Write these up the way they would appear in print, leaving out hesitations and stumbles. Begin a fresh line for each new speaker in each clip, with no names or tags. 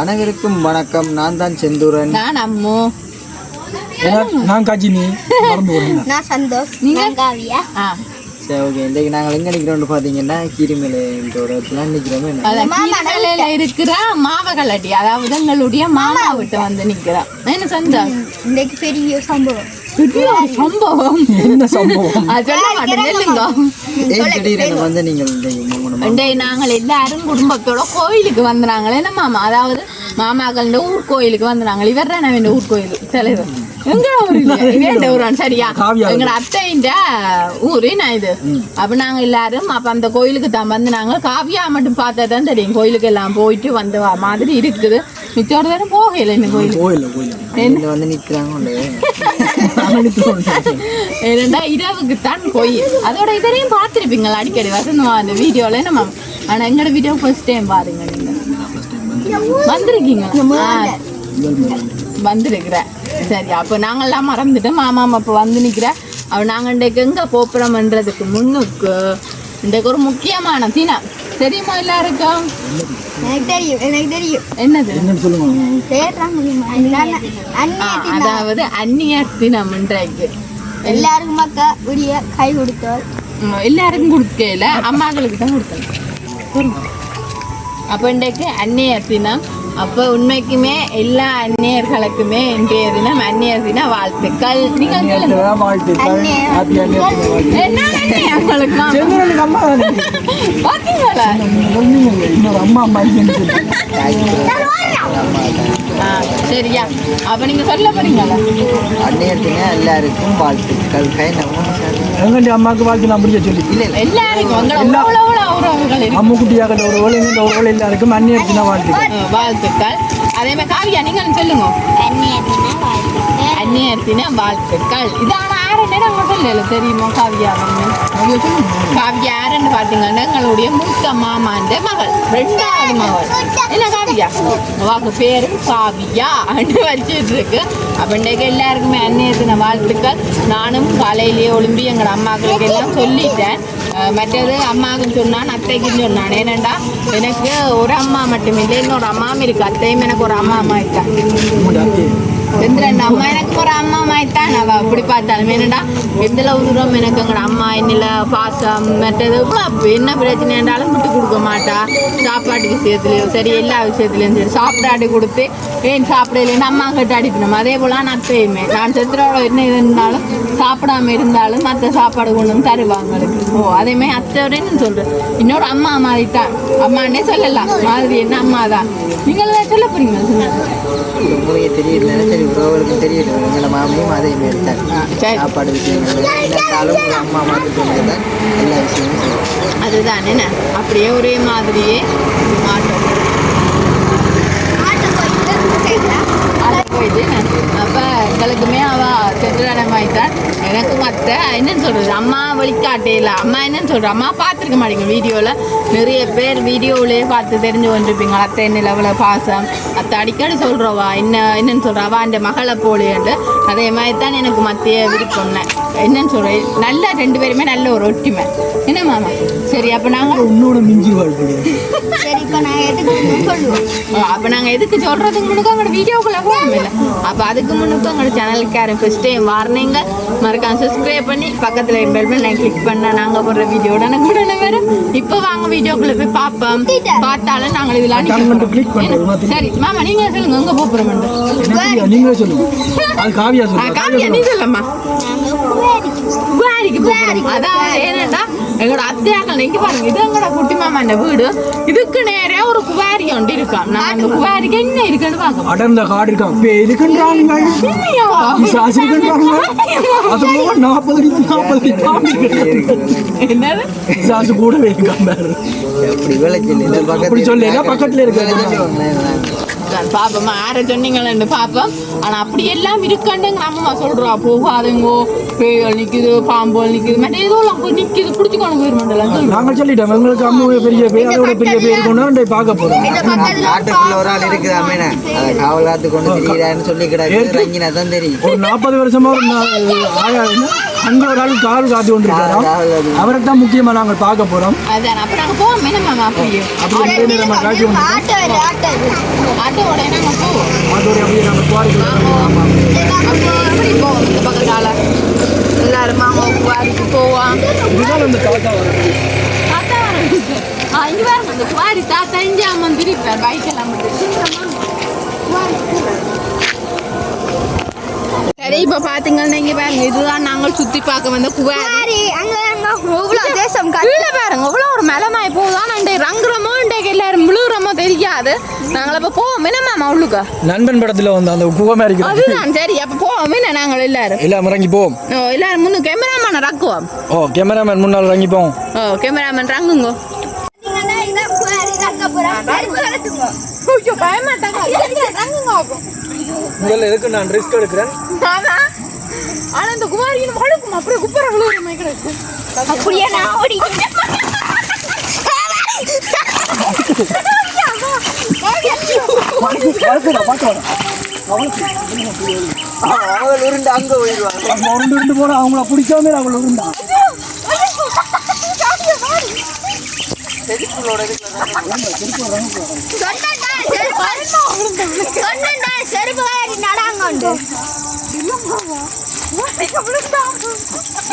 அனைவருக்கும் வணக்கம். நான் தான் செந்தூரன்.
நான் அம்மு.
நான் காஜினி.
நான் சந்தோஷ். நீங்க காவியா?
சரி, ஓகே. இன்றைக்கு நாங்கள் எங்கே நிற்கிறோம்னு பார்த்தீங்கன்னா கீரிமலைன்ற ஒரு இடத்துல நிற்கிறோம்.
கீரிமலையில இருக்கிற மாவகலட்டி, அதாவது எங்களுடைய மாமா விட்டு வந்து நிற்கிறோம். என்ன சந்தோஷ்?
இன்றைக்கு பெரிய சம்பவம்.
சம்பவம்
என்ன சம்பவம்?
நாங்கள் எல்லாரும் குடும்பத்தோட கோயிலுக்கு வந்தாங்களே என்ன மாமா, அதாவது மாமாக்கள் ஊர் கோயிலுக்கு வந்தாங்க. இவர் தான் வேண்ட ஊர் கோயில் தலைவர். எங்க ஊர் சரியா, எங்க அத்தைன்ற ஊரு நான் இது. அப்ப நாங்க எல்லாரும் அப்ப அந்த கோயிலுக்கு தான் வந்து நாங்க காவியா மட்டும் பார்த்தா தான் தெரியும். கோயிலுக்கு எல்லாம் போயிட்டு வந்த மாதிரி இருக்குது. மிச்சோட தரம் போகல இந்த கோயில்
வந்து நிற்கிறாங்க.
ஏன்னா இரவுக்கு தான் கோயில். அதோட இதரையும் பார்த்துருப்பீங்களா அடிக்கடி வசந்தமா அந்த வீடியோல நம்ம. ஆனா எங்களோட வீடியோ ஃபர்ஸ்ட் டைம் பாருங்க. நீங்க வந்திருக்கீங்க? வந்திருக்கிற. சரி, அப்போ நாங்கள்லாம் மறந்துட்டோம். மாமா அப்போ வந்து நிற்கிற. அவ நாங்கள் இன்றைக்கு எங்கே போப்புறோம்ன்றதுக்கு முன்னுக்கு இன்றைக்கு ஒரு முக்கியமான தினம் தெரியுமா எல்லாருக்கும்?
எனக்கு தெரியும்.
என்னது?
அதாவது
அந்நியர் தினம் இன்றைக்கு
எல்லாருக்கும் மக்கா உரிய கை கொடுத்தோம்.
எல்லாருக்கும் கொடுக்கல, அம்மாக்களுக்கு தான் கொடுத்தோம். அப்போ இன்றைக்கு அந்நியர் தினம். அப்போ உண்மைக்குமே எல்லா அந்நியர்களுக்குமே இன்றைய தினம் அந்நியர் தின வாழ்த்துக்கள். நீங்கள் சரியா? அப்ப நீங்க சொல்ல போறீங்களா?
அந்நியர் தின எல்லாருக்கும் வாழ்த்துக்கள்.
அம்மாவுக்கு வாழ்த்து நான் முடிய சொல்லி அம்மு குட்டியாக ஒரு எல்லாருக்கும் அந்நியர் தின
வாழ்த்துக்கள். அதே மாதிரி காவியா நீங்கள் சொல்லுங்க. அந்நியர் தின வாழ்த்துக்கள். இதான சொல்லல தெரியுமா காவியா? காவியா யாருன்னு பார்த்தீங்கன்னா எங்களுடைய மூத்த மாமாண்ட மகள், 2வது மகள். என்ன காவியா? அவங்க பேரும் காவியா வச்சுட்டு இருக்கு. அப்போ இன்றைக்கு எல்லாருக்குமே அந்நியர் தின வாழ்த்துக்கள். நானும் காலையிலேயே ஒளிம்பி எங்களோட அம்மாக்களுக்கு எல்லாம் சொல்லிட்டேன். மற்றது அம்மாவுக்கு சொன்னான், அத்தைக்குன்னு சொன்னான். ஏனண்டா எனக்கு ஒரு அம்மா மட்டும் இல்லை, இன்னொரு அம்மாவும் இருக்கு. அத்தையும் எனக்கு ஒரு அம்மா ஆயிட்டான். ரெண்டு அம்மா எனக்கு ஒரு அம்மா ஆயிட்டான். அவள் அப்படி பார்த்தாலும் என்னடா எதில் உருவம் எனக்கு எங்களோட அம்மா என்னில் பாசம் மற்றது என்ன பிரச்சனை என்றாலும் விட்டு கொடுக்க மாட்டா. சாப்பாட்டு விஷயத்துலையும் சரி, எல்லா விஷயத்துலையும் சரி. சாப்பிடாடி கொடுத்து ஏன் சாப்பிடலேன்னு அம்மா கிட்ட அடிக்கணும். அதே போல் நான் அத்தையுமே நான் செத்துறோட என்ன இது இருந்தாலும் சாப்பிடாம இருந்தாலும் மற்ற சாப்பாடு கொண்டு வந்து தருவாங்க. அதேமாதிரி அத்தையோடன்னு சொல்கிறேன். இன்னொரு அம்மா மாதிரிட்டான். அம்மானே சொல்லலாம் மாதிரி என்ன அம்மா தான். நீங்கள் சொல்ல போறீங்க?
உங்களுக்கு தெரியல, சரி உறவுகளுக்கும் தெரியல. எங்களை மாமியும் அதே மாரி தான். சாப்பாடு விஷயங்கள் எல்லாத்தாலும் அம்மா மாதிரி தான் எல்லா விஷயமும்.
அதுதான் என்ன அப்படியே ஒரே மாதிரியே போயிட்டு அப்போ எங்களுக்குமே அவள் செட்டுடமாயிட்டான். எனக்கும் அத்தை என்னன்னு சொல்கிறது, அம்மா வழிகாட்டையில் அம்மா என்னன்னு சொல்கிறேன். அம்மா பார்த்துருக்க மாட்டேங்க வீடியோவில். நிறைய பேர் வீடியோவிலே பார்த்து தெரிஞ்சு கொண்டிருப்பீங்க. அத்தை என்ன லெவலில் பாசம். அத்தை அடிக்கடி சொல்கிறவா என்னன்னு சொல்கிறவா அந்த மகளை போலேண்டு. அதே மாதிரி தான் எனக்கு மத்திய விருப்பம்னே என்னன்னு சொல்கிறேன். நல்ல 2 பேருமே நல்ல ஒரு ஒற்றுமை. என்ன மாமா? சரி, அப்போ நாங்கள்
உன்னோட மிஞ்சி
அப்போ நாங்கள் எதுக்கு சொல்கிறதுக்கு முன்னுக்கு அவங்களோட வீடியோக்குள்ளே போகணும் இல்லை. அப்போ அதுக்கு முன்னுக்கு உங்களோட சேனலுக்கு யாரும் ஃபஸ்ட் டைம் வார்னிங்க மறக்காம சப்ஸ்கிரைப் பண்ணி பக்கத்தில் பெல் பட்டன் கிளிக் பண்ண நாங்கள் போடுற வீடியோ உடனே வேறு. இப்போ வாங்க வீடியோக்குள்ளே போய் பார்ப்போம். பார்த்தாலும் நாங்கள் இதெல்லாம் சரி மாமா நீங்கள் சொல்லுங்க எங்கே போகிறோம்?
நீங்களே சொல்லுங்க.
காவியா நீ சொல்லம்மா. குவாரிக்கு போகிறோம். அதான் ஏன்னா எங்களோட அத்தையாக்கள் இங்கே பாருங்க, இது எங்களோட குட்டி மாமாண்ட வீடு. இதுக்கு நேரே ஒரு குவாரி ஒன்று இருக்கான். நான் அந்த குவாரிக்கு என்ன இருக்குன்னு பார்க்க
அடர்ந்த காடு இருக்கான். இருக்குன்றாங்க
என்னது
சாசு கூடவே இருக்கான்.
அப்படி விளைச்சல்
பக்கத்துல இருக்க
அதுதான் பாப்போம் ஆற சொன்னீங்களேன்னு பாப்போம். ஆனா அப்படி எல்லாம் இருக்காண்டுங்க அம்மா சொல்றா போகாதுங்கோ பேய்கள் நிக்குது பாம்புகள் நிக்குது மற்ற ஏதோ நிக்குது பிடிச்சிக்கொண்டு போயிருமாட்டேன்.
நாங்கள் சொல்லிட்டோம் எங்களுக்கு அம்மா பெரிய பேர் அதோட பெரிய பேர் இருக்கணும்னு பார்க்க போறோம்.
நாட்டுக்குள்ள ஒரு ஆள் இருக்குது அம்மேனா அதை காவல் காத்து கொண்டு திரியிறான்னு சொல்லி கிடக்குறீங்கன்னா தான் தெரியும்.
ஒரு 40 வருஷமா ஆயா அங்க ஒரு ஆள் காவல் காத்து கொண்டு இருக்காராம். அவரை தான் முக்கியமா நாங்கள் பார்க்க போறோம்.
அதான் அப்ப நாங்க போவோம் என்ன மாமா அப்படியே
அப்படி நம்ம காட்சி வந்து
ஆட்டோட நாங்க போவோம்
அதோட அப்படியே நம்ம குவாரிக்கலாம்.
அப்படி போவோம் இந்த பக்கத்தால எல்லாரும் மாமா குவாரிக்கு போவோம்.
இதுதான் அந்த தாத்தா வரும்.
தாத்தா இங்க பாருங்க இந்த குவாரி தாத்தா இங்கே அம்மா திருப்பார் பைக் எல்லாம் சரி இப்ப பாத்தீங்கன்னா இங்க பாருங்க இதுதான் நாங்கள் சுத்தி பார்க்க வந்த குவாரி. கீழே பாருங்க இவ்வளவு ஒரு மலமாய் போகுதான் ரங்குறமோ எல்லாரும் விழுகுறமோ தெரியாது. நாங்கள் அப்ப போவோம் என்னமா உள்ளுக்கா
நண்பன் படத்துல வந்து அந்த குகை மாதிரி
அதுதான் சரி அப்ப போவோம் என்ன நாங்கள் எல்லாரும்
எல்லாம் இறங்கி போவோம்.
எல்லாரும் முன்னு கேமராமேன் ரக்குவோம்.
கேமராமேன் முன்னால் இறங்கி போவோம்.
கேமராமேன் ரங்குங்க
முதல்ல எதுக்கு நான் ரிஸ்க் எடுக்கிறேன்.
ஆனா இந்த குமாரியின் மழுக்கும் அப்படியே குப்பரை விழுவுற கிடக்கு அப்படியே நான் ஓடி
உருண்டு அங்க போயிடுவாங்க.
உருண்டு போனா அவங்கள பிடிக்காம அவங்கள உருண்டா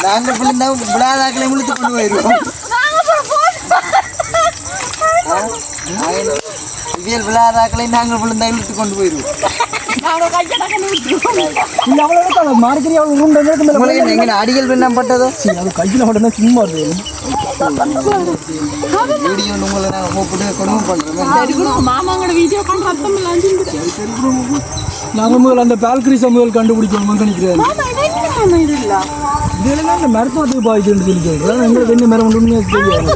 நாங்க விழுந்தா விழாதாக்களை விழுத்து கொண்டு போயிடுவோம். இவியல் விழாதாக்களை நாங்கள் விழுந்தா இழுத்து கொண்டு போயிடுவோம். அடிகள் பின்னப்பட்டதோ
அது கையில் மட்டும்தான் சும்மா
வீடியோ உங்களை நாங்கள் கூப்பிட்டு கொடுமை பண்றோம்.
மாமாவோட வீடியோ
நாங்கள் முதல்ல அந்த பால்கிரிச முதல் கண்டுபிடிக்கணும் நினைக்கிறேன். இதெல்லாம் அந்த மருத்துவத்துக்கு பாதிச்சுன்னு சொல்லி சொல்றேன். எங்களுக்கு என்ன மரம் ஒன்றுமே தெரியாது.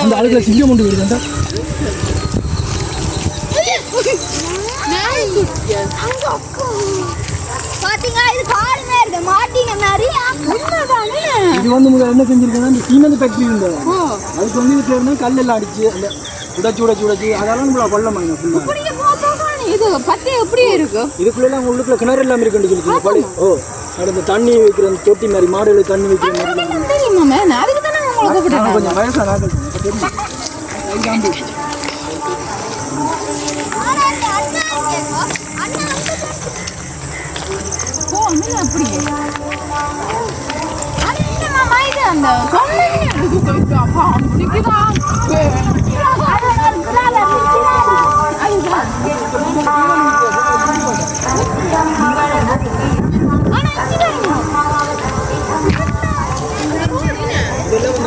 அந்த ஆளுகளை சிங்கம் கொண்டு வருது. இது வந்து முதல்ல என்ன செஞ்சிருக்கேன்னா இந்த சீமெண்ட் ஃபேக்டரி இருந்தது. அதுக்கு வந்து இது கல்லெல்லாம் அடிச்சு அந்த உடைச்சு அதெல்லாம் நம்மள கொல்லம்
இது பத்தி எப்படியே இருக்கு.
இதுக்குள்ள உள்ளுக்குள்ள கிணறு எல்லாம் இருக்குன்னு சொல்லி அந்த தண்ணி வைக்கிற தொட்டி மாதிரி மாடுகளுக்கு தண்ணி வைக்கிற கொஞ்சம் வயசான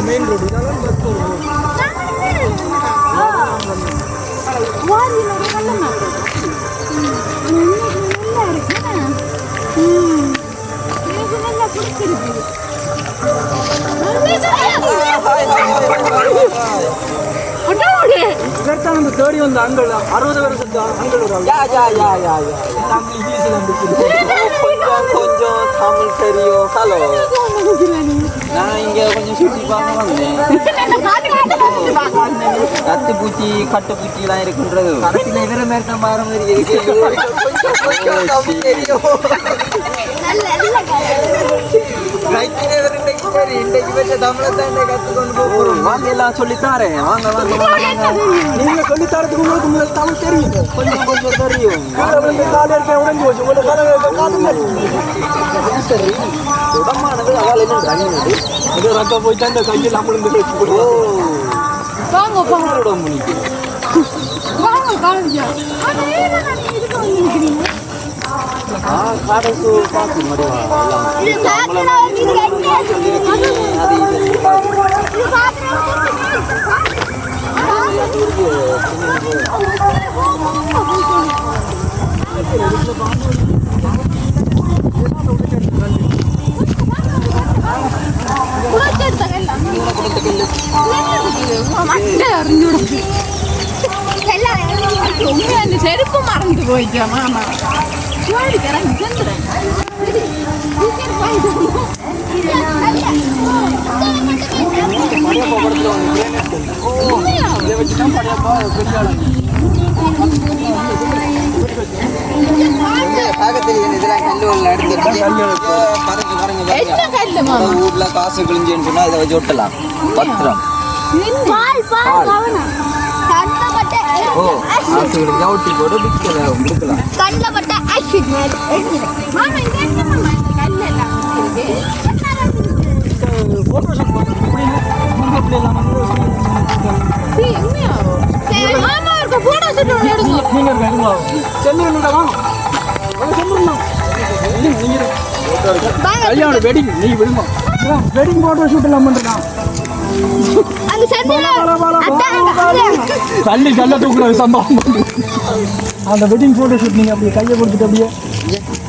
மெயின் ரோடு அந்த தேடி வந்த அங்கள் 60 வருஷத்து அங்கள்
கொஞ்சம் தமிழ் தெரியும். ஹலோ நான் இங்க கொஞ்சம் சுற்றி பார்க்க வந்தேன். கத்து பூச்சி கட்டு பூச்சி எல்லாம் இருக்குன்றது கடைசியில் இவர மாதிரி தான் மாற மாதிரி இருக்கு. இன்றைக்கு வச்ச தமிழை தான் கற்றுக்கொண்டு போகிறோம். வாங்க எல்லாம் சொல்லித்தாரேன். வாங்க வாங்க வாங்க.
நீங்க சொல்லித்தாரத்துக்கு உங்களுக்கு முதல் தமிழ் தெரியும்.
கொஞ்சம் கொஞ்சம் தெரியும்.
உடஞ்சி போச்சு
சரி உடம்பானது அதால் என்ன ரங்கினது
அது ரக்க போயிட்டு அந்த கையில் அமிழ்ந்து
வாங்க
உடம்பு முடிக்கு
வாங்க காலேஜா
காடைக்கு பார்த்து மடிவா
உண்மையா அந்த செருப்பு மறந்து போயிட்டா மாமா இறங்கி செந்துறேன்
ஊர்ல காசு கிழிஞ்சுன்னு சொன்னா இதை வச்சு ஒட்டலாம் பத்திரம் ஓ காசு கிழிஞ்சா ஒட்டி போட்டு கொடுக்கலாம்
கண்ணப்பட்ட ஆக்சிட் மாமா இங்க என்ன மாமா இந்த கல்ல எல்லாம்
கல்யாண வெட்டிங் நீ விடுமா வெட்டிங் போட்டோ ஷூட் எல்லாம் பண்றான் தள்ளி கல்ல தூக்குற சம்பவம் அந்த வெட்டிங் போட்டோ ஷூட் நீங்க அப்படியே கையை கொடுத்துட்டு அப்படியே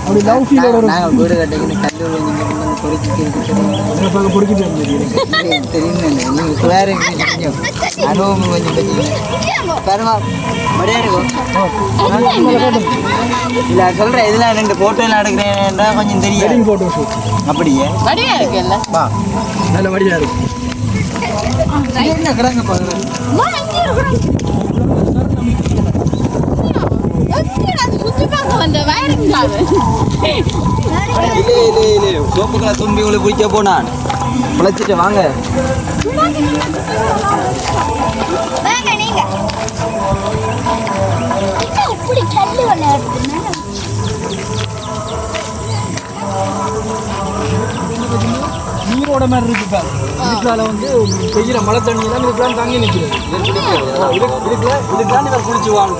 அப்படி லவ் ஃபீலோட
நாங்கள் வீடு கட்டிக்கின்னு கல்லூரி நீங்கள் பொறுக்கிட்டு தெரியும் நீங்கள் வேறு அனுபவம் கொஞ்சம் பாருங்க மடியாக இருக்கும் இல்லை சொல்கிறேன் இதெல்லாம் 2 ஃபோட்டோலாம் எடுக்கிறேன்டா கொஞ்சம் தெரியும்
வெட்டிங் போட்டோ ஷூட்
அப்படியே வடியா இருக்குல்ல
வா நல்ல வடியா இருக்கு
என்ன கிடங்க பாருங்க சோப்புக்களை தும்பி உங்களை பிடிக்க போனான் பிழைச்சிட்டு வாங்க
நீங்க இப்படி கல்லு விளையாடுறதுன்னா
நீரோட மாதிரி இருக்கு பாரு இதுக்குள்ள வந்து பெய்கிற மழை தண்ணி எல்லாம் இதுக்குலாம் தாங்கி நிற்கிறது இதுக்குலாம் இவர் குளிச்சு வாங்க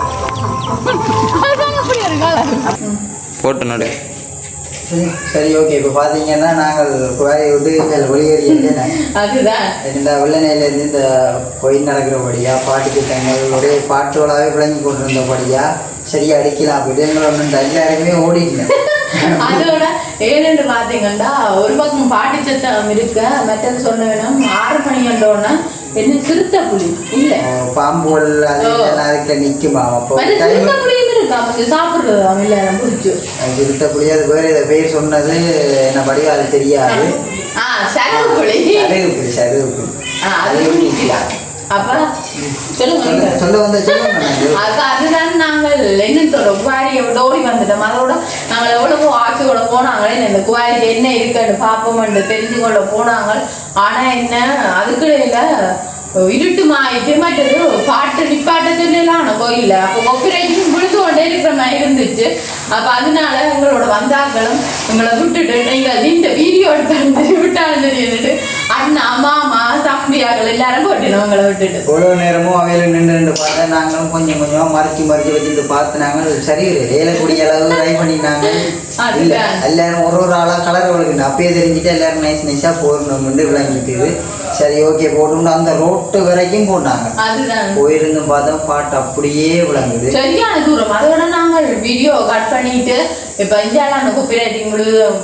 போட்டு நடு சரி ஓகே இப்போ பார்த்தீங்கன்னா நாங்கள் குவாரியை விட்டு வெளியேறி
அதுதான்
இந்த வெள்ளனையிலேருந்து இந்த கோயில் நடக்கிறபடியா பாட்டு திட்டங்கள் ஒரே பாட்டோடாவே விளங்கி கொண்டிருந்தபடியா சரியா அடிக்கலாம் அப்படி எங்களோட எல்லாருமே ஓடிட்டேன்
அதோட ஏன்னு பாத்தீங்கன்னா ஒரு பக்கம் பாட்டு சத்தம் இருக்க மற்றது சொன்ன வேணும் 6 மணி வந்தோன்னா என்ன சிறுத்தை புலி இல்ல
பாம்புகள் அதுக்கு நிக்குமா அப்போ
சிறுத்தை புலியும் இருக்கா கொஞ்சம் சாப்பிடுறது இல்ல புடிச்சு
சிறுத்தை புலி அது வேற இதை பேர் சொன்னது என்ன படிவா அது தெரியாது
சருகு புலி
சருகு புலி
அப்ப சொல்ல அதுதான் நாங்கள் என்னன்னு சொல்றோம் குவாரியை ஓடி வந்துட்டோம் அதோட நாங்கள் எவ்வளவோ ஆட்சியோட போனாங்களே இந்த குவாரிக்கு என்ன இருக்குன்னு பார்ப்போம்னு தெரிஞ்சு கொள்ள போனாங்க ஆனா என்ன அதுக்குள்ள இருட்டுமாயிட்டு மற்றது பாட்டு நிப்பாட்ட சொல்லலாம் கோயில்ல அப்போ கொப்பிரைக்கும் விழுந்து கொண்டே இருக்கிற மாதிரி இருந்துச்சு அப்ப அதனால எங்களோட வந்தாக்களும் எங்களை விட்டுட்டு நீங்க இந்த வீடியோ எடுத்து விட்டாலும் தெரியுது அண்ணா மாமா தம்பியாக்கள் எல்லாரும் போட்டுனோம் எங்களை விட்டுட்டு
எவ்வளோ நேரமும் அவையில நின்று பார்த்தா நாங்களும் கொஞ்சம் கொஞ்சம் மறைச்சி வச்சுட்டு பார்த்து நாங்கள் சரி ஏலக்கூடிய அளவு ட்ரை பண்ணினாங்க எல்லாரும் ஒரு ஆளா கலர் விளக்குன்னு அப்பயே தெரிஞ்சுட்டு எல்லாரும் நைஸா போடணும்னு விளங்கிட்டு சரி ஓகே போட்டோம்னு அந்த ரோட்டு வரைக்கும் போட்டாங்க போயிருந்து பார்த்தா பாட்டு அப்படியே விளங்குது
சரியான தூரம் அதோட நாங்கள் வீடியோ கட் பண்ணிட்டு இப்ப இந்தியாவில் அந்த காப்பிரைட்டிங்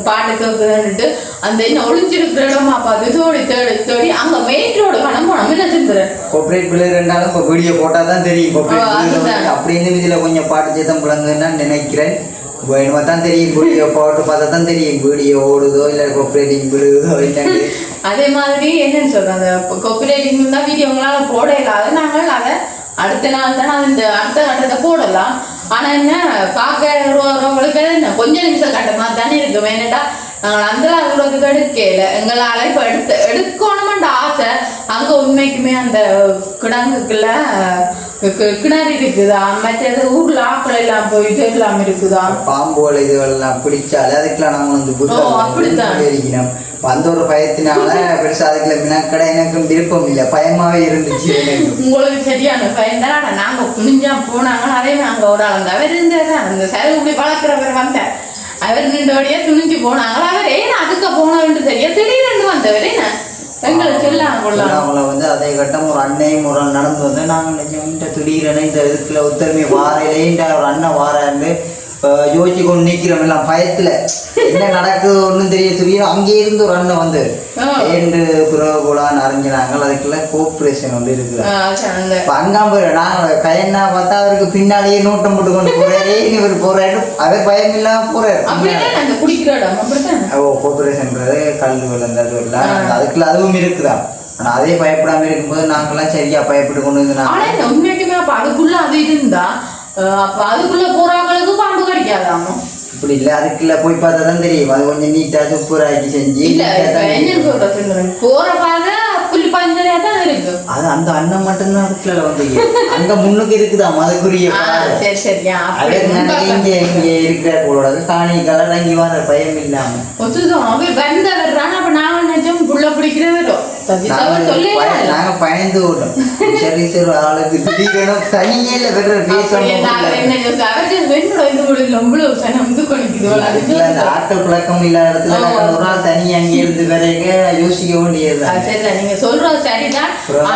பாட்டு கேட்குதுன்னுட்டு அந்த என்ன ஒளிஞ்சிருக்கிற இடமா பார்த்து தேடி தேடி தேடி அங்க மெயின் ரோடு கணம் போனோம் என்ன செஞ்சுறேன்
காப்பிரைட் பிள்ளை ரெண்டாலும் இப்போ வீடியோ போட்டால் தான் தெரியும் காப்பிரைட் அப்படின்னு இதில் கொஞ்சம் பாட்டு சேத்தம் விளங்குன்னு நினைக்கிறேன் வேணுமா தான் தெரியும் வீடியோ போட்டு பார்த்தா தான் தெரியும் வீடியோ ஓடுதோ இல்லை காப்பிரைட்டிங் விழுகுதோ என்னன்னு
அதே மாதிரி என்னன்னு சொல்றேன் அந்த காப்பிரைட்டிங் தான் வீடியோங்களால போட இல்லாத நாங்கள் அதை அடுத்த நாள் தானே அந்த அடுத்த கட்டத்தை போடலாம் ஆனா என்ன பார்க்கறவங்களுக்கு என்ன கொஞ்ச நிமிஷம் கட்ட மாதிரி தானே இருக்கு வேணட்டா நாங்கள் அந்த அளவுக்கு எடுக்கல எங்களால இப்ப எடுக்கணுமென்ற ஆசை அங்க உண்மைக்குமே அந்த கிடங்குக்குள்ள கிணறு இருக்குதா மற்றது ஊர்ல ஆக்கள் எல்லாம் போயிட்டு எல்லாம் இருக்குதா
பாம்போல இதுவெல்லாம் பிடிச்சாலே அதுக்கெல்லாம் நாங்கள் வந்து இருக்கணும் அந்த ஒரு பயத்தினால பெருசா அதுக்குள்ள மினக்கடை எனக்கும் விருப்பம் இல்லை பயமாவே இருந்துச்சு
உங்களுக்கு சரியான பயம் தானே நாங்க குனிஞ்சா போனாங்க அதே நாங்க ஒரு ஆளுங்க அவர் இருந்தாரு அந்த சருகு இப்படி வளர்க்குறவர் வந்தார் அவர் நின்றபடியே துணிஞ்சு போனாங்களா அவர் ஏன்னா அதுக்கு போனவன்ட்டு தெரியா திடீர்னு வந்தவர் என்ன எங்களுக்கு
அவங்கள வந்து அதே கட்டம் ஒரு அன்னையும் ஒரு நடந்து வந்து நாங்கள் திடீரென இந்த இதுக்குள்ள ஒத்தருமே வாரையிலேன்ற ஒரு அண்ணன் வாராண்டு யோசிச்சு கொண்டு நிக்கிறோம் எல்லாம் பயத்துல என்ன நடக்குது ஒன்றும் தெரியும் அங்கே இருந்து ஒரு அண்ணன் வந்து ஏண்டு புறகுலான்னு அறிஞ்சினாங்க அதுக்குள்ள கோஆப்ரேஷன் வந்து இருக்குது அங்காம நாங்கள் கையன்னா பார்த்தா அவருக்கு பின்னாலேயே நோட்டம் போட்டு கொண்டு போறாரு இவர் போறாரு அவர் பயம் இல்லாம போறாரு கோஆப்ரேஷன்ன்றது கல்வி விழுந்தது இல்லை அதுக்குள்ள அதுவும் இருக்குதான் ஆனா அதே பயப்படாம இருக்கும்போது நாங்கெல்லாம் சரியா பயப்பட்டு கொண்டு வந்து
உண்மைக்குமே அப்ப அதுக்குள்ள அது இருந்தா அப்ப அதுக்குள்ள போறாங்களுக்கு பாம்பு கிடைக்காதாமோ
இப்படி இல்ல அதுக்குள்ள போய் பார்த்தா தான் தெரியும் அது கொஞ்சம் நீட்டா சூப்பராக்கி செஞ்சு
போற பாதை புல் பஞ்சரையா தான் இருக்கு
அது அந்த அண்ணன் மட்டும்தான் அதுக்குள்ள வந்து அங்க முன்னுக்கு இருக்குதாம் அதுக்குரிய இங்க இங்க இருக்கிற போலோட காணி கலர் அங்கி வர பயம் இல்லாம
அப்ப நாங்க நினைச்சோம் புள்ள பிடிக்கிறதோ
நாங்க பயந்து விட்டோம் சரி சரி ஆளுக்கு திடீர்னு தனியே ஆட்கள் பழக்கம் இல்லாத இடத்துல ஒரு நாள் தனி அங்கே இருந்து வரைக்க யோசிக்க வேண்டியது
நீங்க சொல்றது சரிதான்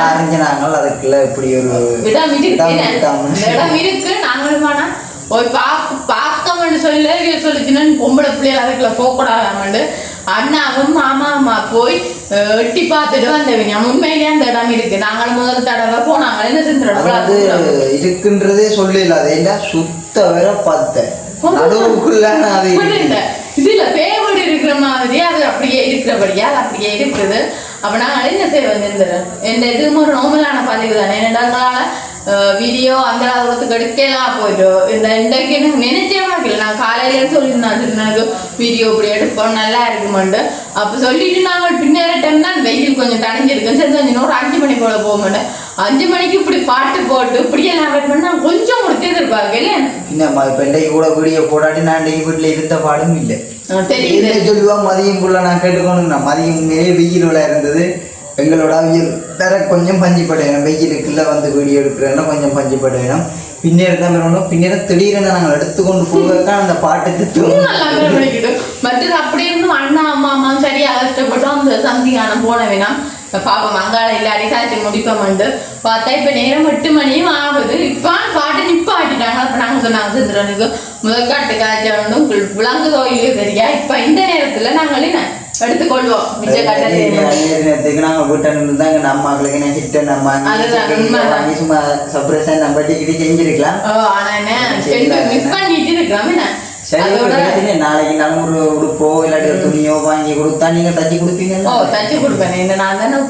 அறிஞ்சினாங்க அதுக்குள்ள இப்படி ஒரு
இடம் இருக்கு நாங்களும் வேணா போய் பார்க்கமென்று சொல்லிச்சுன்னா பொம்பளை பிள்ளைகள் அதுக்குள்ள போகக்கூடாதாமண்டு அண்ணாவும் மாமா அம்மா போய் எட்டி பார்த்துட்டு வந்தவங்க உண்மையிலேயே அந்த இடம் இருக்கு நாங்களும் முதல் தடவை போனாங்க என்ன செஞ்சோம்
இருக்குன்றதே சொல்லல அது என்ன சுத்த வேற பார்த்தேன்
இதுல பேவடு இருக்கிற மாதிரி அது அப்படியே இருக்கிறபடியா அது அப்படியே இருக்குது அப்ப நாங்க என்ன செய்வோம் இந்த இதுவும் ஒரு நார்மலான பதிவு தானே என்னடாங்களால வீடியோ அந்த அளவுக்கு எடுக்கலாம் போயிட்டோம் இன்றைக்கு எனக்கு நினைச்சே வாக்கல நான் காலையில சொல்லியிருந்தேன் எனக்கு வீடியோ இப்படி எடுப்போம் நல்லா இருக்குமாண்டு அப்ப சொல்லிட்டு நாங்கள் பின்னேற டைம் தான் வெயில் கொஞ்சம் தடைஞ்சிருக்கேன் சரி ஒரு 5 மணி போல போக மாட்டேன் 5 மணிக்கு இப்படி பாட்டு போட்டு இப்படியெல்லாம் வெயிட் பண்ணா கொஞ்சம் கொடுத்து எதிர்பார்க்கல
என்னம்மா இப்ப இன்றைக்கு கூட வீடியோ போடாட்டி நான் இன்றைக்கு வீட்டுல இருந்த பாடும் இல்லை சொல்லுவா மதியம் குள்ள நான் கேட்டுக்கணும் மதியம் உண்மையிலே வெயில் இருந்தது எங்களோட வேற கொஞ்சம் பஞ்சிப்படையணும் வெயிலுக்குள்ள வந்து வீடியோ எடுக்கிறேன்னா கொஞ்சம் பஞ்சிப்படையணும் பின்னேரம் தான் வரணும் பின்னேரம் திடீரென நாங்கள் எடுத்துக்கொண்டு போவதற்கா அந்த பாட்டுக்கு
மற்றது அப்படி இருந்தும் அண்ணா அம்மா அம்மா சரியா கஷ்டப்பட்டோம் அந்த சந்திகானம் போன வேணாம் பாப்போம் அங்காள இல்லாடி காய்ச்சி முடிப்போம்ண்டு பார்த்தா இப்ப நேரம் 8 மணியும் ஆகுது இப்ப பாட்டு நிப்பாட்டிட்டாங்க அப்ப நாங்க சொன்னாங்க சந்திரனுக்கு முதற்காட்டு காய்ச்சலும் விலங்கு கோயிலுக்கு தெரியா இப்ப இந்த நேரத்துல நாங்கள் என்ன எடுத்துக்கொள்வோம்
நேரத்துக்கு நாங்க வீட்டை நின்று தான் எங்க அம்மாக்களுக்கு கிட்ட நம்ம சும்மா சப்ரேஷன் நம்ம டிகிரி செஞ்சிருக்கலாம்
மிஸ் பண்ணிட்டு இருக்கலாம் என்ன
சரி நாளைக்கு நாள் ஒரு உடுப்போ இல்லாட்டி ஒரு துணியோ வாங்கி கொடுத்தா நீங்க தச்சு கொடுப்பீங்க
தச்சு கொடுப்பேன் என்ன நான் தானே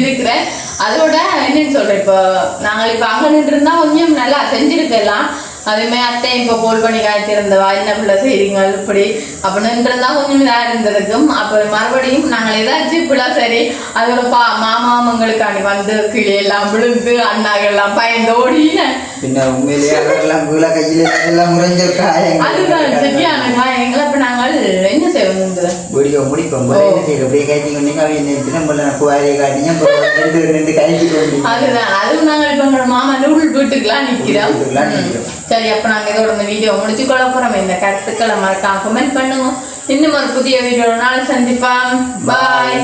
இருக்கிறேன் அதோட என்னன்னு சொல்றேன் இப்போ நாங்கள் இப்ப அங்க நின்று இருந்தா கொஞ்சம் நல்லா செஞ்சிருக்கலாம் அதுமாதிரி அத்தை இப்போ கோல் பண்ணி காய்ச்சிருந்தவா என்ன பிள்ளை செய்றீங்க இப்படி அப்படின்னு இருந்தா கொஞ்சம் இதா இருந்திருக்கும் அப்ப மறுபடியும் நாங்கள் ஏதாச்சும் பிள்ளை சரி அதோட மாமாமங்களுக்காண்டி வந்து கீழே எல்லாம் விழுந்து அண்ணாக்கள் எல்லாம் பயந்து ஓடின
பின்ன உண்மையிலேயே எல்லாம் கையில எல்லாம் முறைஞ்ச காயங்கள்
அதுதான் சரியான காயங்கள் அப்ப நாங்கள் என்ன செய்வோம்
வீடியோ முடிப்போம் அப்படியே காய்ச்சி கொண்டீங்க குவாரியை காட்டிங்க 2 காய்ச்சி கொண்டீங்க
அதுதான் அதுவும் நாங்கள் இப்ப எங்களோட மாமா நூல் வீட்டுக்குலாம் நிக்கிறோம் சரி அப்ப நாங்க இதோட இந்த வீடியோ முடிச்சு கொள்ள போறோம் இந்த கருத்துக்களை மறக்காம கமெண்ட் பண்ணுங்க இன்னும் ஒரு புதிய வீடியோ நாளை சந்திப்போம் பாய்